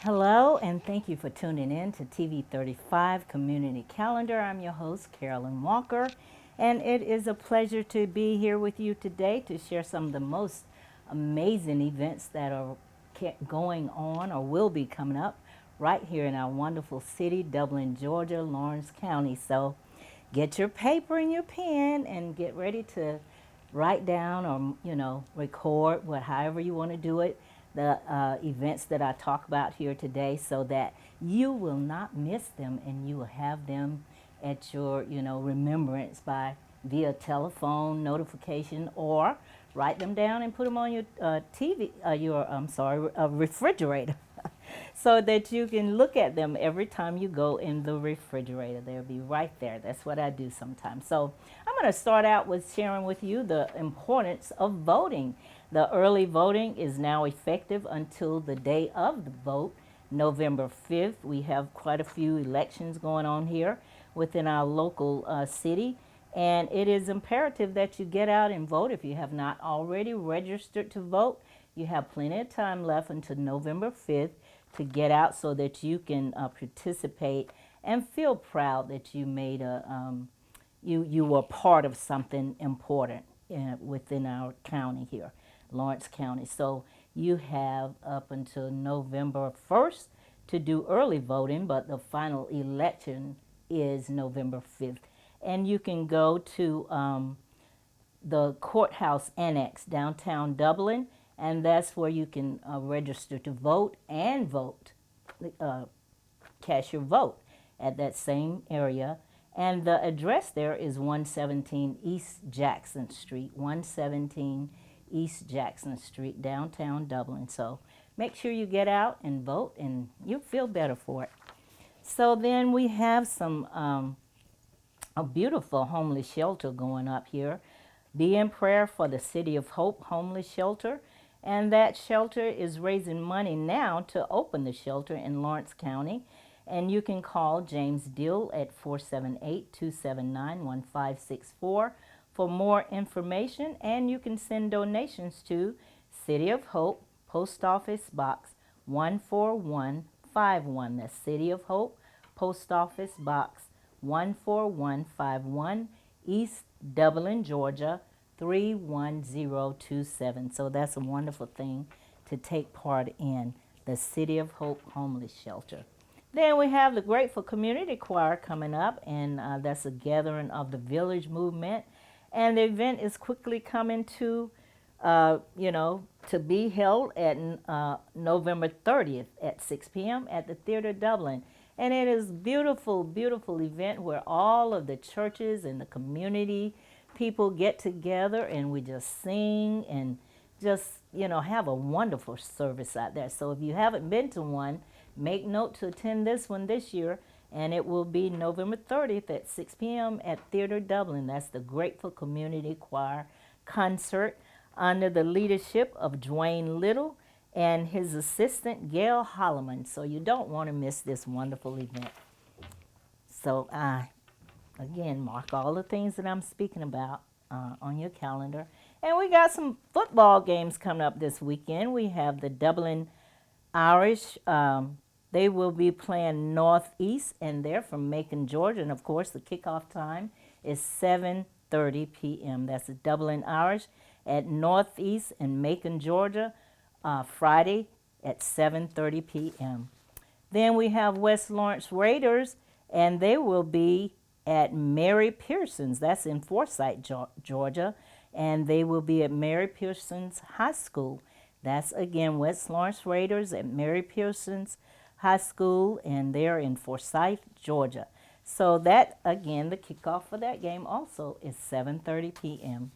Hello, and thank you for tuning in to TV 35 Community Calendar. I'm your host, Carolyn Walker, and it is a pleasure to be here with you today to share some of the most amazing events that are going on or will be coming up right here in our wonderful city, Dublin, Georgia, Lawrence County. So get your paper and your pen and get ready to write down or, record, however you want to do it, the events that I talk about here today so that you will not miss them and you will have them at your, remembrance by via telephone notification or write them down and put them on your refrigerator so that you can look at them every time you go in the refrigerator. They'll be right there. That's what I do sometimes. So I'm going to start out with sharing with you the importance of voting. The early voting is now effective until the day of the vote, November 5th. We have quite a few elections going on here within our local city. And it is imperative that you get out and vote. If you have not already registered to vote, you have plenty of time left until November 5th to get out so that you can participate and feel proud that you made you were part of something important within our county here, Lawrence County. So you have up until November 1st to do early voting, but the final election is November 5th. And you can go to the courthouse annex downtown Dublin, and that's where you can register to vote and cast your vote at that same area. And the address there is 117 East Jackson Street, 117 East Jackson Street, downtown Dublin. So make sure you get out and vote, and you'll feel better for it. So then we have some a beautiful homeless shelter going up here. Be in prayer for the City of Hope homeless shelter. And that shelter is raising money now to open the shelter in Lawrence County. And you can call James Dill at 478-279-1564 for more information. And you can send donations to City of Hope, Post Office Box 14151. That's City of Hope, Post Office Box 14151, East Dublin, Georgia 31027. So that's a wonderful thing to take part in, the City of Hope Homeless Shelter. Then we have the Grateful Community Choir coming up, and that's a gathering of the Village Movement. And the event is quickly coming to, to be held at November 30th at 6 p.m. at the Theatre Dublin. And it is a beautiful, beautiful event where all of the churches and the community people get together and we just sing and just, have a wonderful service out there. So if you haven't been to one, make note to attend this one this year. And it will be November 30th at 6 p.m. at Theatre Dublin. That's the Grateful Community Choir concert under the leadership of Dwayne Little and his assistant, Gail Holloman. So you don't want to miss this wonderful event. So again, mark all the things that I'm speaking about on your calendar. And we got some football games coming up this weekend. We have the Dublin Irish. They will be playing Northeast, and they're from Macon, Georgia. And, of course, the kickoff time is 7:30 p.m. That's the Dublin Irish at Northeast in Macon, Georgia. Friday at 7:30 p.m. Then we have West Lawrence Raiders, and they will be at Mary Pearson's. That's in Forsyth, Georgia, and they will be at Mary Pearson's High School. That's, again, West Lawrence Raiders at Mary Pearson's High School, and they're in Forsyth, Georgia. So that, again, the kickoff for that game also is 7:30 p.m.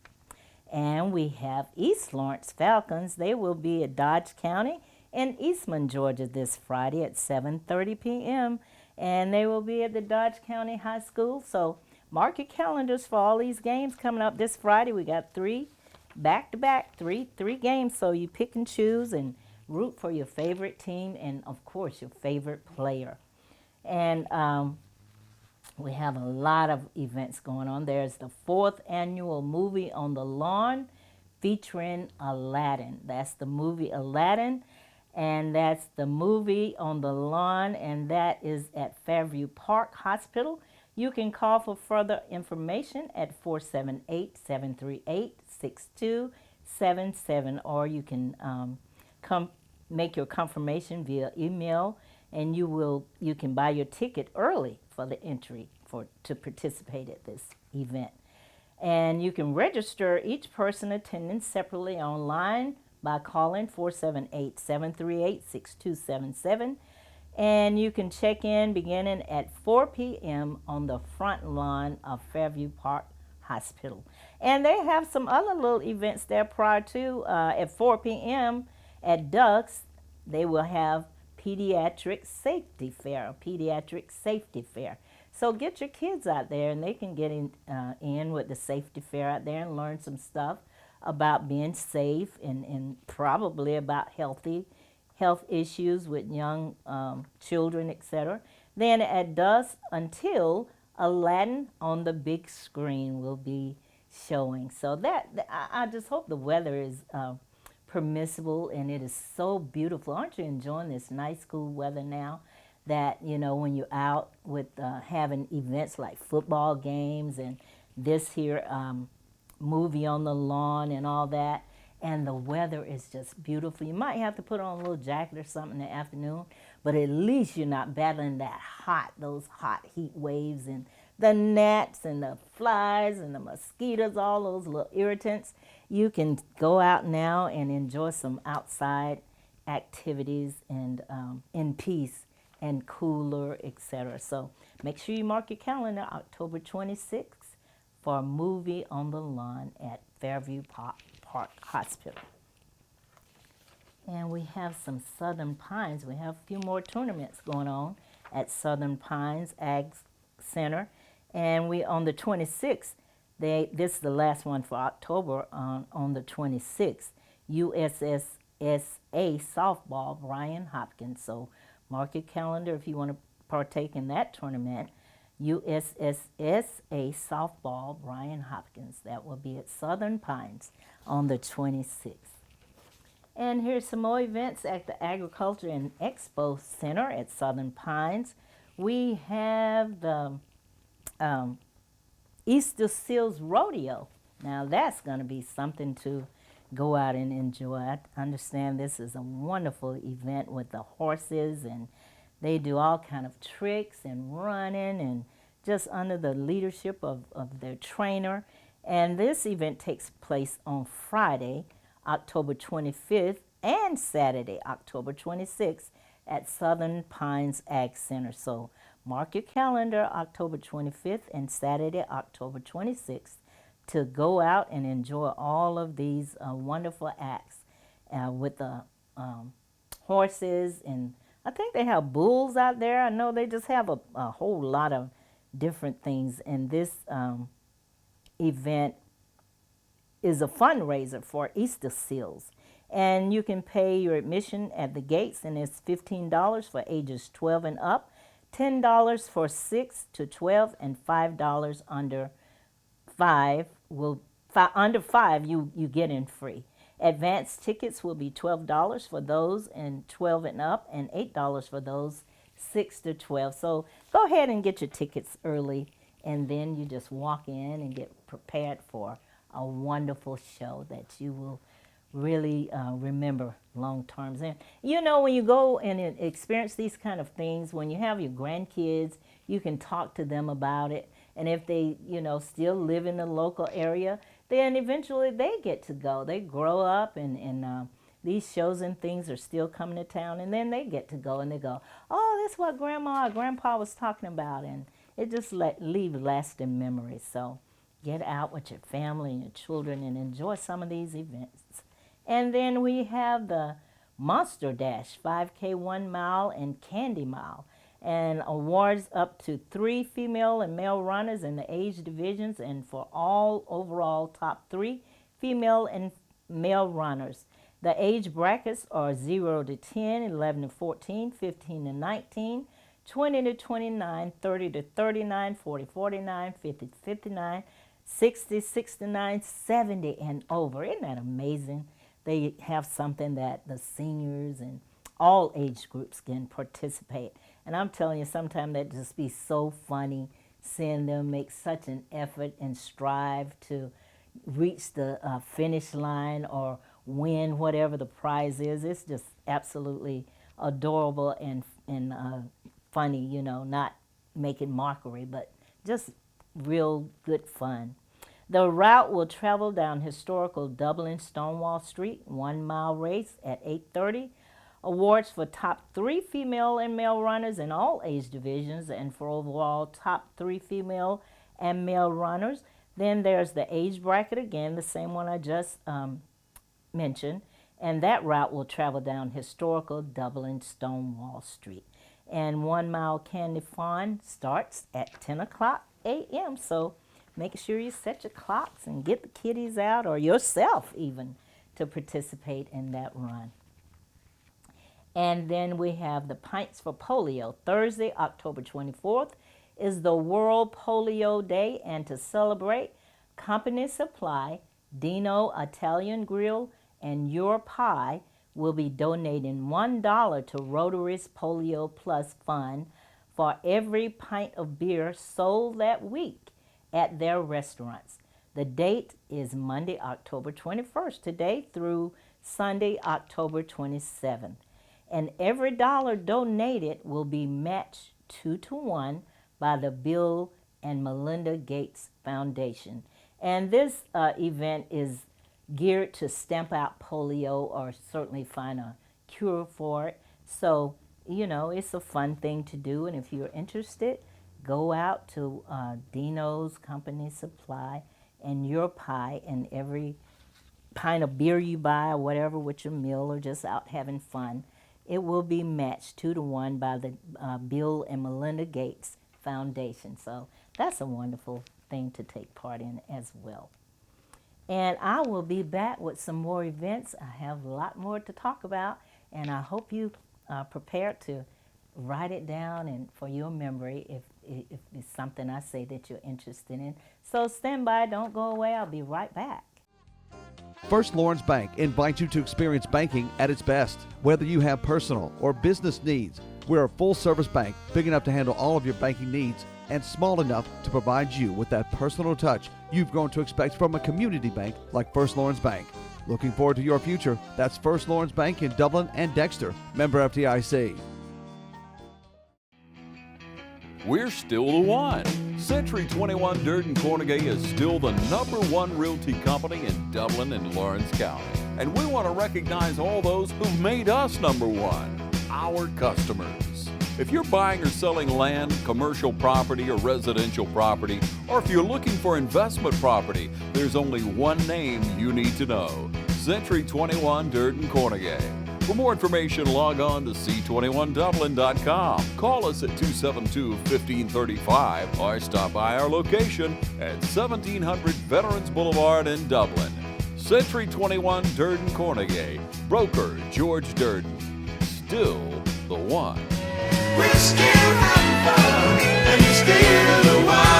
And we have East Lawrence Falcons. They will be at Dodge County in Eastman, Georgia this Friday at 7:30 p.m. And they will be at the Dodge County High School. So mark your calendars for all these games coming up this Friday. We got three back-to-back, three games. So you pick and choose and root for your favorite team and, of course, your favorite player. And we have a lot of events going on. There's the 4th annual Movie on the Lawn featuring Aladdin. That's the movie Aladdin. and that's the Movie on the Lawn, and that is at Fairview Park Hospital. You can call for further information at 478-738-6277, or you can come make your confirmation via email, and you can buy your ticket early for the entry to participate at this event. And you can register each person attending separately online by calling 478-738-6277. And you can check in beginning at 4 p.m. on the front lawn of Fairview Park Hospital. And they have some other little events there prior to. At 4 p.m. at Ducks, they will have Pediatric Safety Fair, a Pediatric Safety Fair. So get your kids out there, and they can get in with the safety fair out there and learn some stuff about being safe and probably about health issues with young children, etc. Then at dusk until Aladdin on the big screen will be showing. So I just hope the weather is permissible, and it is so beautiful. Aren't you enjoying this nice cool weather now? That, you know, when you're out with having events like football games and this here movie on the lawn and all that, and the weather is just beautiful. You might have to put on a little jacket or something in the afternoon, but at least you're not battling those hot heat waves and the gnats and the flies and the mosquitoes, all those little irritants. You can go out now and enjoy some outside activities and in peace and cooler, etc. So make sure you mark your calendar, October 26th, for a Movie on the Lawn at Fairview Park Hospital. And we have some Southern Pines. We have a few more tournaments going on at Southern Pines Ag Center. And on the 26th, this is the last one for October, on the 26th, USSSA Softball, Brian Hopkins. So mark your calendar if you want to partake in that tournament. USSSA Softball, Brian Hopkins. That will be at Southern Pines on the 26th. And here's some more events at the Agriculture and Expo Center at Southern Pines. We have the Easter Seals Rodeo. Now that's going to be something to go out and enjoy. I understand this is a wonderful event with the horses, and they do all kind of tricks and running and just under the leadership of their trainer. And this event takes place on Friday, October 25th, and Saturday, October 26th at Southern Pines Ag Center. So mark your calendar, October 25th and Saturday, October 26th, to go out and enjoy all of these wonderful acts with the horses. And I think they have bulls out there. I know they just have a whole lot of different things. And this event is a fundraiser for Easter Seals. And you can pay your admission at the gates, and it's $15 for ages 12 and up, $10 for 6 to 12, and $5 under 5 under 5 you get in free. Advance tickets will be $12 for those and 12 and up, and $8 for those 6 to 12. So go ahead and get your tickets early, and then you just walk in and get prepared for a wonderful show that you will really remember long term. And you know, when you go and experience these kind of things, when you have your grandkids, you can talk to them about it. And if they, you know, still live in the local area, then eventually they get to go. They grow up, and these shows and things are still coming to town, and then they get to go, and they go, oh, that's what Grandma or Grandpa was talking about. And it just leave lasting memories. So get out with your family and your children and enjoy some of these events. And then we have the Monster Dash, 5K 1 mile and Candy Mile, and awards up to 3 female and male runners in the age divisions, and for all overall top 3 female and male runners. The age brackets are 0 to 10, 11 to 14, 15 to 19, 20 to 29, 30 to 39, 40 to 49, 50 to 59, 60, 69, 70 and over. Isn't that amazing? They have something that the seniors and all age groups can participate. And I'm telling you, sometimes that just be so funny, seeing them make such an effort and strive to reach the finish line or win whatever the prize is. It's just absolutely adorable and funny, you know, not making mockery, but just real good fun. The route will travel down historical Dublin Stonewall Street, 1 mile race at 8:30. Awards for top 3 female and male runners in all age divisions, and for overall top 3 female and male runners. Then there's the age bracket again, the same one I just mentioned, and that route will travel down historical Dublin Stonewall Street. And 1 mile candy fawn starts at 10 o'clock a.m. So make sure you set your clocks and get the kiddies out, or yourself even, to participate in that run. And then we have the Pints for Polio. Thursday, October 24th, is the World Polio Day, and to celebrate, Company Supply, Dino Italian Grill, and Your Pie will be donating $1 to Rotary's Polio Plus Fund for every pint of beer sold that week at their restaurants. The date is Monday, October 21st, today through Sunday, October 27th. And every dollar donated will be matched 2-to-1 by the Bill and Melinda Gates Foundation. And this event is geared to stamp out polio, or certainly find a cure for it. So, you know, it's a fun thing to do. And if you're interested, go out to Dino's Company Supply and Your Pie, and every pint of beer you buy or whatever with your meal, or just out having fun, it will be matched 2-to-1 by the Bill and Melinda Gates Foundation. So that's a wonderful thing to take part in as well. And I will be back with some more events. I have a lot more to talk about, and I hope you are prepared to write it down and for your memory if it's something I say that you're interested in. So stand by, don't go away. I'll be right back. First Lawrence Bank invites you to experience banking at its best. Whether you have personal or business needs, we're a full-service bank big enough to handle all of your banking needs and small enough to provide you with that personal touch you've grown to expect from a community bank like First Lawrence Bank. Looking forward to your future. That's First Lawrence Bank in Dublin and Dexter. Member FDIC. We're still the one. Century 21 Durden Cornegay is still the #1 realty company in Dublin and Lawrence County. And we want to recognize all those who've made us #1, our customers. If you're buying or selling land, commercial property, or residential property, or if you're looking for investment property, there's only one name you need to know: Century 21 Durden Cornegay. For more information, log on to c21dublin.com. Call us at 272-1535 or stop by our location at 1700 Veterans Boulevard in Dublin. Century 21 Durden Cornegay. Broker George Durden. Still the one. We're still having fun, and you're still the one.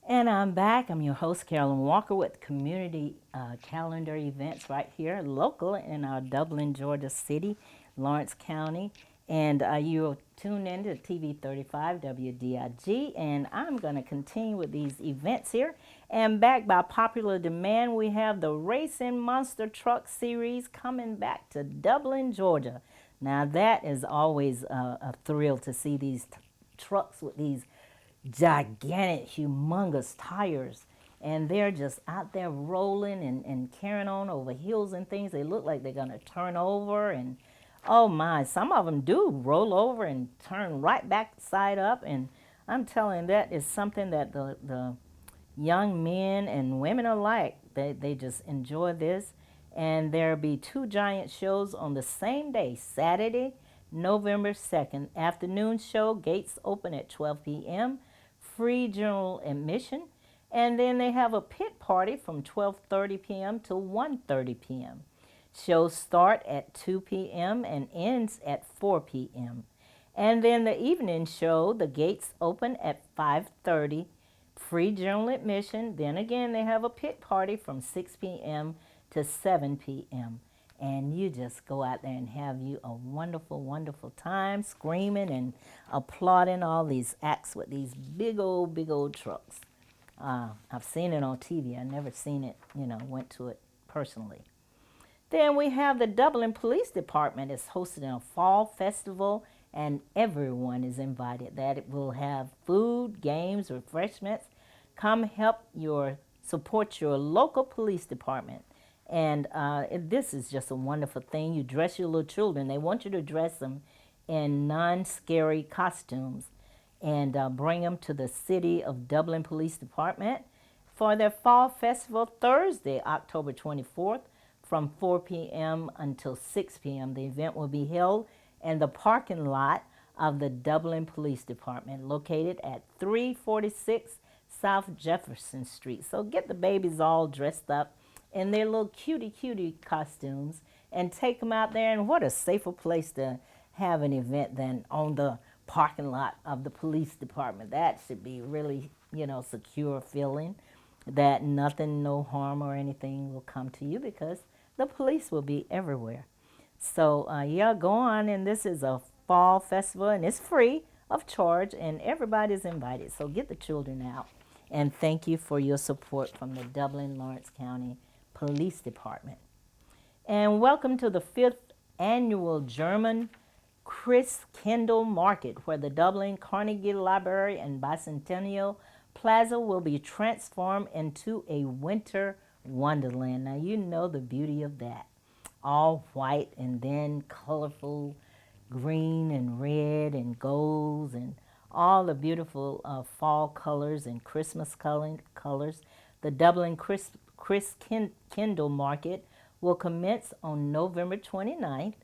And I'm back. I'm your host, Carolyn Walker, with community calendar events right here, local in our Dublin, Georgia city, Lawrence County. And you'll tune in to TV 35 WDIG. And I'm going to continue with these events here. And back by popular demand, we have the Racing Monster Truck Series coming back to Dublin, Georgia. Now, that is always a thrill to see these trucks with these gigantic, humongous tires, and they're just out there rolling and carrying on over hills and things. They look like they're going to turn over, and oh my, some of them do roll over and turn right back side up. And I'm telling you, that is something that the young men and women alike, they just enjoy this. And there'll be 2 giant shows on the same day, Saturday, November 2nd. Afternoon show, gates open at 12 p.m., free general admission. And then they have a pit party from 12:30 p.m. to 1:30 p.m. Shows start at 2 p.m. and ends at 4 p.m. And then the evening show, the gates open at 5:30, free general admission. Then again, they have a pit party from 6 p.m. to 7 p.m. and you just go out there and have you a wonderful, wonderful time screaming and applauding all these acts with these big old trucks. I've seen it on TV. I've never seen it, went to it personally. Then we have the Dublin Police Department is hosting a fall festival, and everyone is invited. That it will have food, games, refreshments. Come help support your local police department. And this is just a wonderful thing. You dress your little children. They want you to dress them in non-scary costumes and bring them to the City of Dublin Police Department for their fall festival Thursday, October 24th from 4 p.m. until 6 p.m. The event will be held in the parking lot of the Dublin Police Department located at 346 South Jefferson Street. So get the babies all dressed up in their little cutie costumes and take them out there. And what a safer place to have an event than on the parking lot of the police department. That should be really, secure feeling that nothing, no harm or anything will come to you because the police will be everywhere. So go on, and this is a fall festival, and it's free of charge, and everybody's invited. So get the children out, and thank you for your support from the Dublin Lawrence County Police Department. And welcome to the 5th annual German Christkindl Market, where the Dublin Carnegie Library and Bicentennial Plaza will be transformed into a winter wonderland. Now you know the beauty of that. All white and then colorful green and red and golds and all the beautiful fall colors and Christmas colors. The Dublin Christkindl Market will commence on November 29th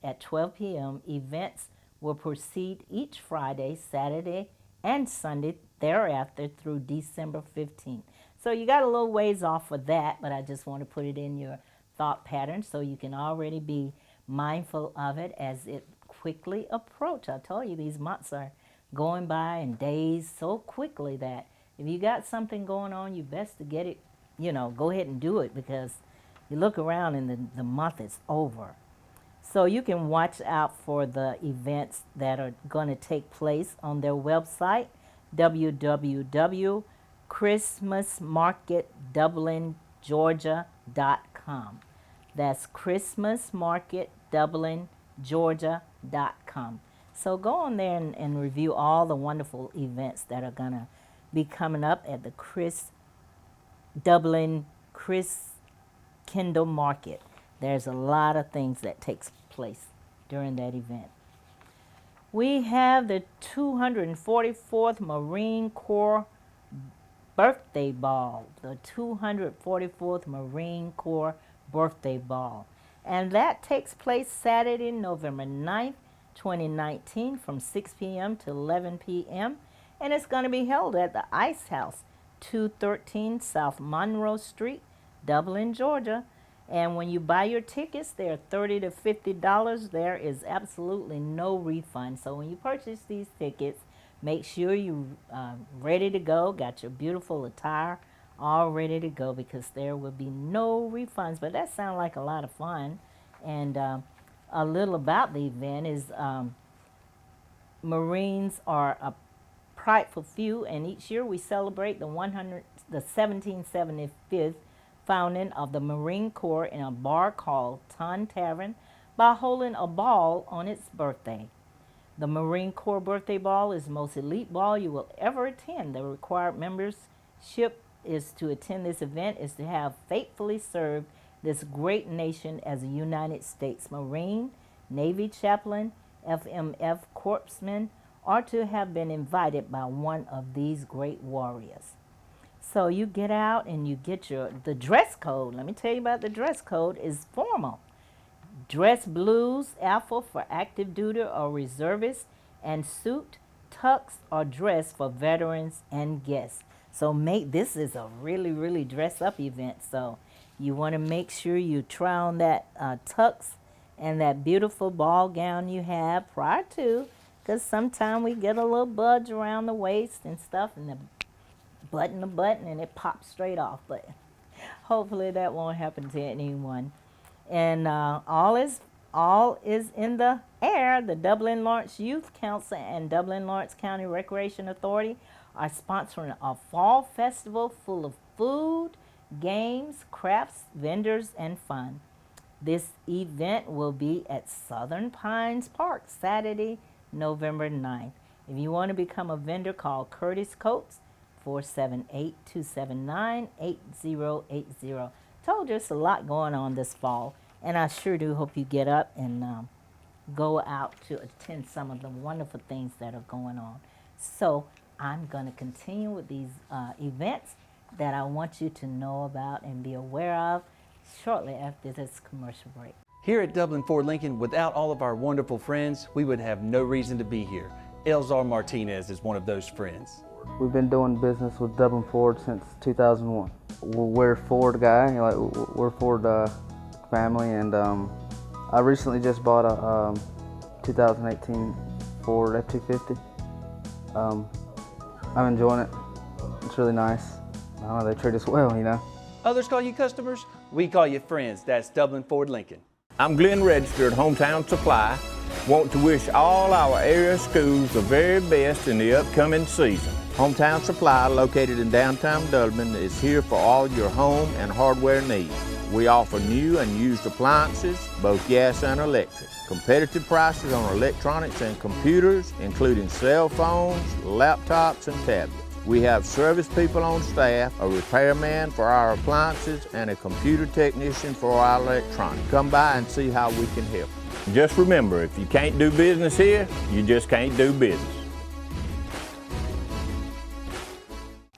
at 12 p.m. Events will proceed each Friday, Saturday, and Sunday thereafter through December 15th. So you got a little ways off for that, but I just want to put it in your thought pattern so you can already be mindful of it as it quickly approaches. I told you these months are going by and days so quickly that if you got something going on, you best to get it, go ahead and do it because you look around and the month is over. So you can watch out for the events that are going to take place on their website, christmasmarketdublingeorgia.com. That's christmasmarketdublingeorgia.com. So go on there and review all the wonderful events that are going to be coming up at the Dublin Christkindl Market. There's a lot of things that takes place during that event. We have the 244th Marine Corps Birthday Ball, the 244th Marine Corps Birthday Ball. And that takes place Saturday, November 9th, 2019 from 6 p.m. to 11 p.m. And it's going to be held at the Ice House, 213 South Monroe Street, Dublin, Georgia. And when you buy your tickets, they're $30 to $50. There is absolutely no refund. So when you purchase these tickets, make sure you're ready to go, got your beautiful attire all ready to go because there will be no refunds. But that sounds like a lot of fun. And a little about the event is Marines are a prideful few, and each year we celebrate the 1775th founding of the Marine Corps in a bar called Ton Tavern by holding a ball on its birthday. The Marine Corps Birthday Ball is the most elite ball you will ever attend. The required membership is to attend this event is to have faithfully served this great nation as a United States Marine, Navy chaplain, FMF corpsman, or to have been invited by one of these great warriors. So you get out and you get the dress code. Let me tell you about the dress code is formal. Dress blues, alpha for active duty or reservists, and suit, tux, or dress for veterans and guests. So this is a really, really dress up event. So you want to make sure you try on that tux and that beautiful ball gown you have prior to, because sometimes we get a little budge around the waist and stuff, and the button and it pops straight off. But hopefully that won't happen to anyone. And all is in the air. The Dublin Lawrence Youth Council and Dublin Lawrence County Recreation Authority are sponsoring a fall festival full of food, games, crafts, vendors, and fun. This event will be at Southern Pines Park Saturday, November 9th. If you want to become a vendor, call Curtis Coates, 478-279-8080. Told you it's a lot going on this fall, and I sure do hope you get up and go out to attend some of the wonderful things that are going on. So I'm going to continue with these events that I want you to know about and be aware of shortly after this commercial break. Here at Dublin Ford Lincoln, without all of our wonderful friends, we would have no reason to be here. Elzar Martinez is one of those friends. We've been doing business with Dublin Ford since 2001. We're a Ford guy, like we're a Ford family, and I recently just bought a 2018 Ford F-250. I'm enjoying it. It's really nice. I don't know, they treat us well, you know. Others call you customers, we call you friends. That's Dublin Ford Lincoln. I'm Glenn Register at Hometown Supply. Want to wish all our area schools the very best in the upcoming season. Hometown Supply, located in downtown Dublin, is here for all your home and hardware needs. We offer new and used appliances, both gas and electric. Competitive prices on electronics and computers, including cell phones, laptops, and tablets. We have service people on staff, a repairman for our appliances, and a computer technician for our electronics. Come by and see how we can help. Just remember, if you can't do business here, you just can't do business.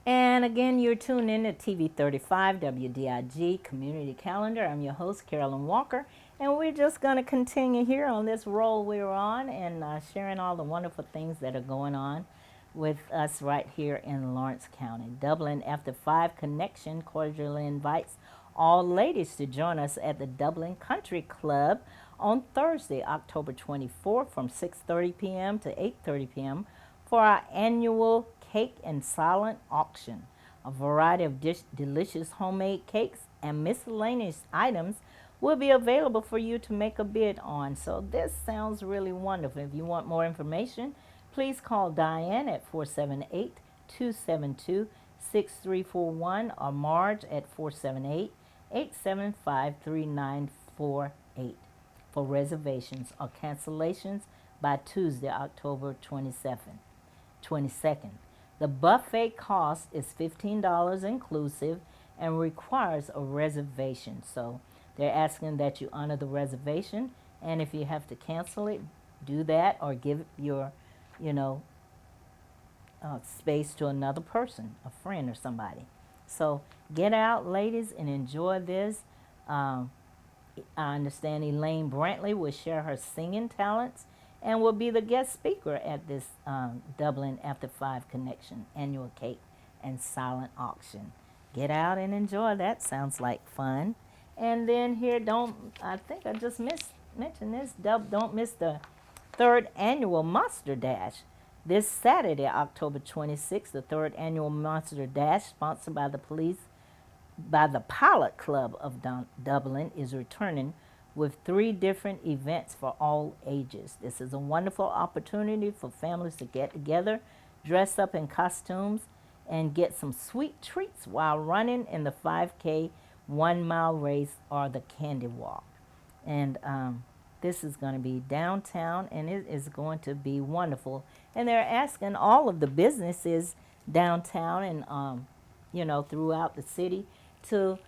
And again, you're tuned in to TV 35 WDIG Community Calendar. I'm your host, Carolyn Walker, and we're just going to continue here on this roll we're on and sharing all the wonderful things that are going on with us right here in Lawrence County. Dublin After 5 Connection cordially invites all ladies to join us at the Dublin Country Club on Thursday, October 24th from 6:30 p.m. to 8:30 p.m. for our annual cake and silent auction. A variety of delicious homemade cakes and miscellaneous items will be available for you to make a bid on. So this sounds really wonderful. If you want more information, please call Diane at 478-272-6341 or Marge at 478-875-3948 for reservations or cancellations by Tuesday, October 22nd. The buffet cost is $15 inclusive and requires a reservation. So they're asking that you honor the reservation, and if you have to cancel it, do that or give your space to another person, a friend or somebody. So get out, ladies, and enjoy this. I understand Elaine Brantley will share her singing talents and will be the guest speaker at this Dublin After 5 Connection annual cake and silent auction. Get out and enjoy. That sounds like fun. And then here, I think I just mentioned this, don't miss the 3rd annual Monster Dash. This Saturday, October 26th, the 3rd annual Monster Dash, sponsored by the Pilot Club of Dublin, is returning with 3 different events for all ages. This is a wonderful opportunity for families to get together, dress up in costumes, and get some sweet treats while running in the 5K 1-mile race or the Candy Walk. And this is going to be downtown, and it is going to be wonderful. And they're asking all of the businesses downtown and throughout the city to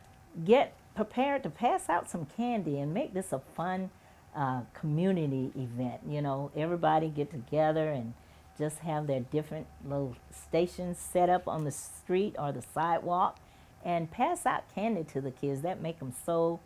get prepared to pass out some candy and make this a fun community event. Everybody get together and just have their different little stations set up on the street or the sidewalk and pass out candy to the kids. That make them so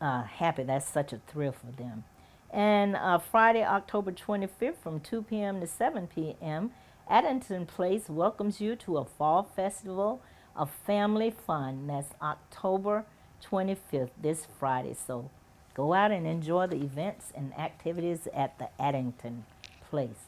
happy. That's such a thrill for them. And Friday, October 25th from 2 p.m. to 7 p.m., Addington Place welcomes you to a fall festival of family fun. That's October 25th, this Friday. So go out and enjoy the events and activities at the Addington Place.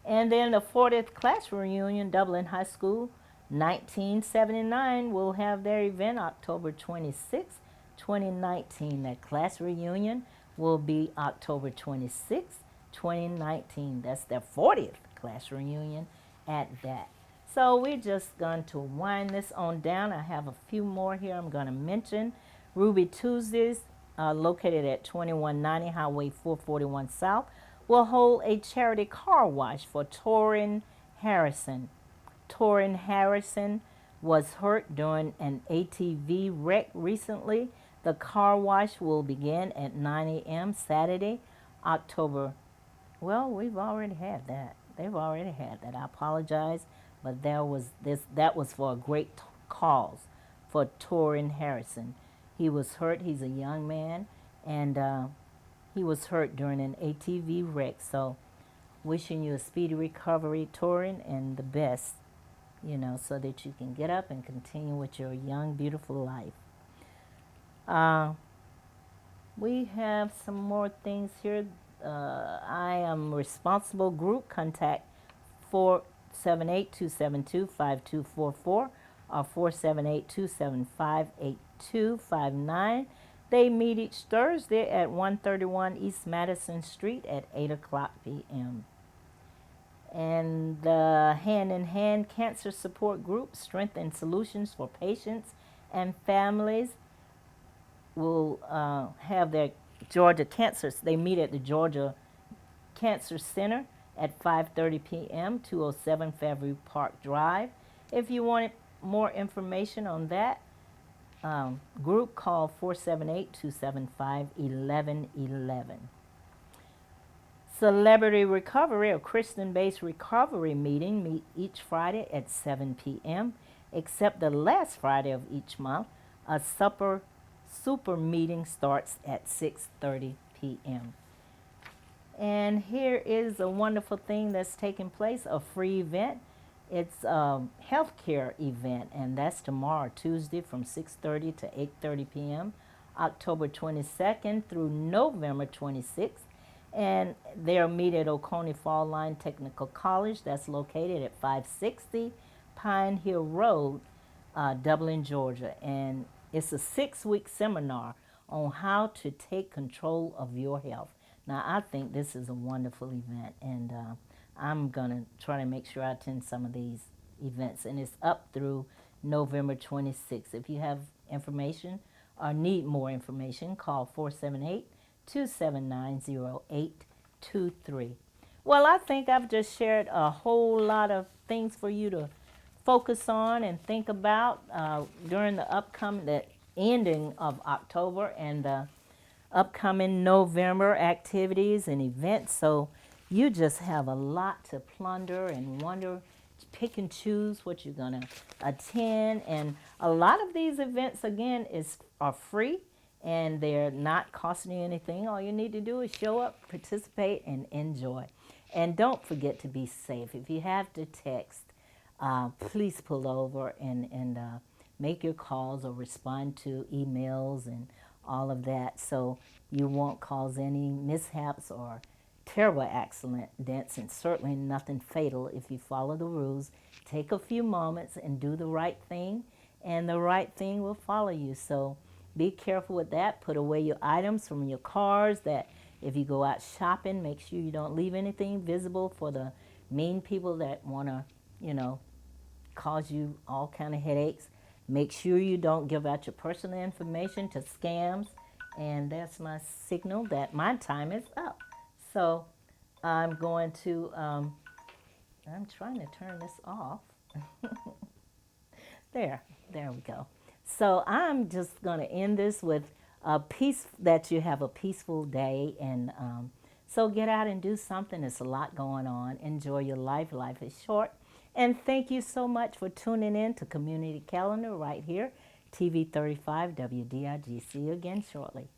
And then the 40th class reunion, Dublin High School 1979, will have their event October 26th 2019. That class reunion will be October 26th, 2019. That's their 40th class reunion at that. So we're just going to wind this on down. I have a few more here I'm going to mention. Ruby Tuesdays, located at 2190 Highway 441 South, will hold a charity car wash for Torin Harrison. Torin Harrison was hurt during an ATV wreck recently. The car wash will begin at 9 a.m. Saturday, October. Well, we've already had that. They've already had that. I apologize, but that was for a great cause for Torin Harrison. He was hurt. He's a young man, and he was hurt during an ATV wreck. So, wishing you a speedy recovery, Torin, and the best, so that you can get up and continue with your young, beautiful life. We have some more things here. I am responsible group. Contact 478-272-5244 or 478-275-8259. They meet each Thursday at 131 East Madison Street at 8 o'clock p.m. And the Hand in Hand Cancer Support Group, Strength and Solutions for Patients and Families, will have their Georgia Cancer. They meet at the Georgia Cancer Center at 5:30 p.m., 207 Fairview Park Drive. If you want more information on that group, call 478-275-1111. Celebrity Recovery, a Christian-based recovery meeting, meet each Friday at 7 p.m., except the last Friday of each month. A super meeting starts at 6:30 p.m. And here is a wonderful thing that's taking place, a free event. It's a healthcare event, and that's tomorrow, Tuesday, from 6:30 to 8:30 p.m., October 22nd through November 26th. And they'll meet at Oconee Fall Line Technical College. That's located at 560 Pine Hill Road, Dublin, Georgia. And it's a 6-week seminar on how to take control of your health. Now, I think this is a wonderful event, and I'm going to try to make sure I attend some of these events. And it's up through November 26th. If you have information or need more information, call 478-279-0823. Well, I think I've just shared a whole lot of things for you to focus on and think about during the ending of October and the upcoming November activities and events. So you just have a lot to plunder and wonder, pick and choose what you're going to attend. And a lot of these events, again, are free, and they're not costing you anything. All you need to do is show up, participate, and enjoy. And don't forget to be safe. If you have to text, please pull over and make your calls or respond to emails and all of that, so you won't cause any mishaps or terrible accidents, and certainly nothing fatal if you follow the rules. Take a few moments and do the right thing, and the right thing will follow you. So be careful with that. Put away your items from your cars. That if you go out shopping, make sure you don't leave anything visible for the mean people that want to, cause you all kind of headaches. Make sure you don't give out your personal information to scams. And that's my signal that my time is up. So I'm going to, I'm trying to turn this off. There we go. So I'm just going to end this with that you have a peaceful day. And so get out and do something. There's a lot going on. Enjoy your life. Life is short. And thank you so much for tuning in to Community Calendar right here, TV 35 WDIG. See you again shortly.